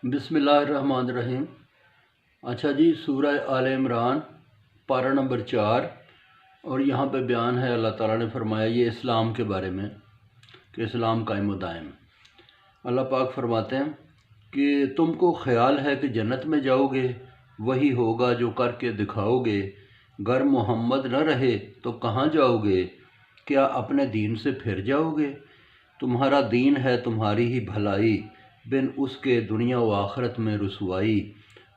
بسم اللہ الرحمن الرحیم۔ اچھا جی، سورہ آل عمران پارہ نمبر 4، اور یہاں پہ بیان ہے، اللہ تعالیٰ نے فرمایا یہ اسلام کے بارے میں کہ اسلام قائم و دائم۔ اللہ پاک فرماتے ہیں کہ تم کو خیال ہے کہ جنت میں جاؤ گے، وہی ہوگا جو کر کے دکھاؤ گے۔ گر محمد نہ رہے تو کہاں جاؤ گے؟ کیا اپنے دین سے پھر جاؤ گے؟ تمہارا دین ہے تمہاری ہی بھلائی، بن اس کے دنیا و آخرت میں رسوائی۔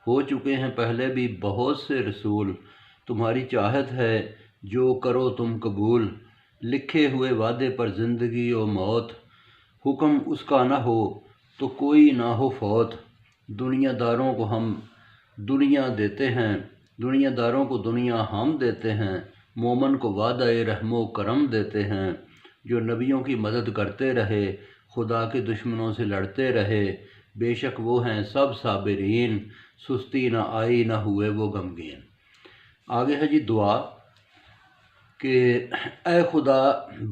ہو چکے ہیں پہلے بھی بہت سے رسول، تمہاری چاہت ہے جو کرو تم قبول۔ لکھے ہوئے وعدے پر زندگی و موت، حکم اس کا نہ ہو تو کوئی نہ ہو فوت۔ دنیا داروں کو ہم دنیا دیتے ہیں، دنیا داروں کو دنیا ہم دیتے ہیں۔ مومن کو وعدہ رحم و کرم دیتے ہیں، جو نبیوں کی مدد کرتے رہے، خدا کے دشمنوں سے لڑتے رہے۔ بے شک وہ ہیں سب صابرین، سستی نہ آئی نہ ہوئے وہ غمگین۔ آگے ہے جی دعا کہ اے خدا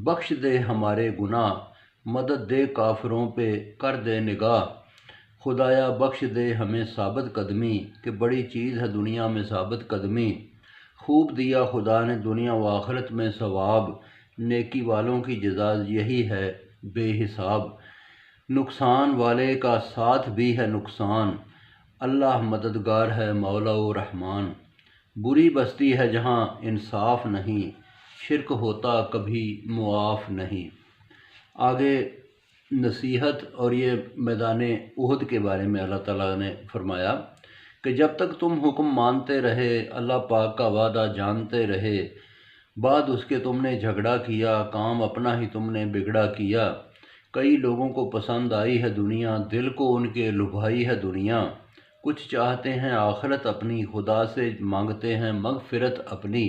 بخش دے ہمارے گناہ، مدد دے کافروں پہ کر دے نگاہ۔ خدایا بخش دے ہمیں ثابت قدمی، کہ بڑی چیز ہے دنیا میں ثابت قدمی۔ خوب دیا خدا نے دنیا و آخرت میں ثواب، نیکی والوں کی جزا یہی ہے بے حساب۔ نقصان والے کا ساتھ بھی ہے نقصان، اللہ مددگار ہے مولا و رحمان۔ بری بستی ہے جہاں انصاف نہیں، شرک ہوتا کبھی معاف نہیں۔ آگے نصیحت اور یہ میدان احد کے بارے میں اللہ تعالیٰ نے فرمایا کہ جب تک تم حکم مانتے رہے، اللہ پاک کا وعدہ جانتے رہے، بعد اس کے تم نے جھگڑا کیا، کام اپنا ہی تم نے بگڑا کیا۔ کئی لوگوں کو پسند آئی ہے دنیا، دل کو ان کے لبھائی ہے دنیا۔ کچھ چاہتے ہیں آخرت اپنی، خدا سے مانگتے ہیں مغفرت اپنی۔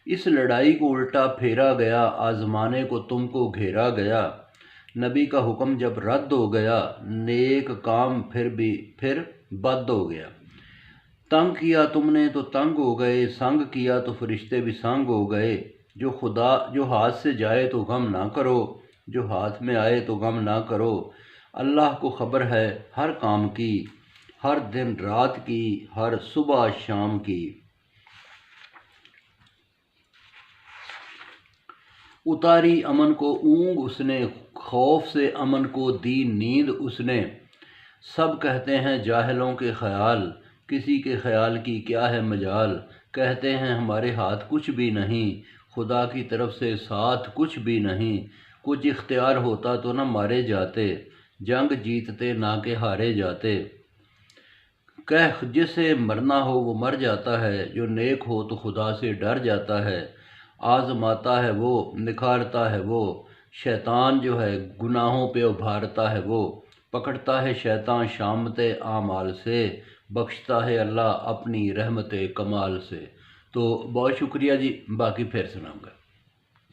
اس لڑائی کو الٹا پھیرا گیا، آزمانے کو تم کو گھیرا گیا۔ نبی کا حکم جب رد ہو گیا، نیک کام پھر بد ہو گیا۔ تنگ کیا تم نے تو تنگ ہو گئے، سنگ کیا تو فرشتے بھی سنگ ہو گئے۔ جو ہاتھ سے جائے تو غم نہ کرو، جو ہاتھ میں آئے تو غم نہ کرو۔ اللہ کو خبر ہے ہر کام کی، ہر دن رات کی، ہر صبح شام کی۔ اتاری امن کو اونگ اس نے، خوف سے امن کو دی نیند اس نے۔ سب کہتے ہیں جاہلوں کے خیال، کسی کے خیال کی کیا ہے مجال۔ کہتے ہیں ہمارے ہاتھ کچھ بھی نہیں، خدا کی طرف سے ساتھ کچھ بھی نہیں۔ کچھ اختیار ہوتا تو نہ مارے جاتے، جنگ جیتتے نہ کہ ہارے جاتے۔ کہہ جسے مرنا ہو وہ مر جاتا ہے، جو نیک ہو تو خدا سے ڈر جاتا ہے۔ آزماتا ہے وہ، نکھارتا ہے وہ، شیطان جو ہے گناہوں پہ ابھارتا ہے وہ۔ پکڑتا ہے شیطان شامت اعمال سے، بخشتا ہے اللہ اپنی رحمت کمال سے۔ تو بہت شکریہ جی، باقی پھر سناؤں گا۔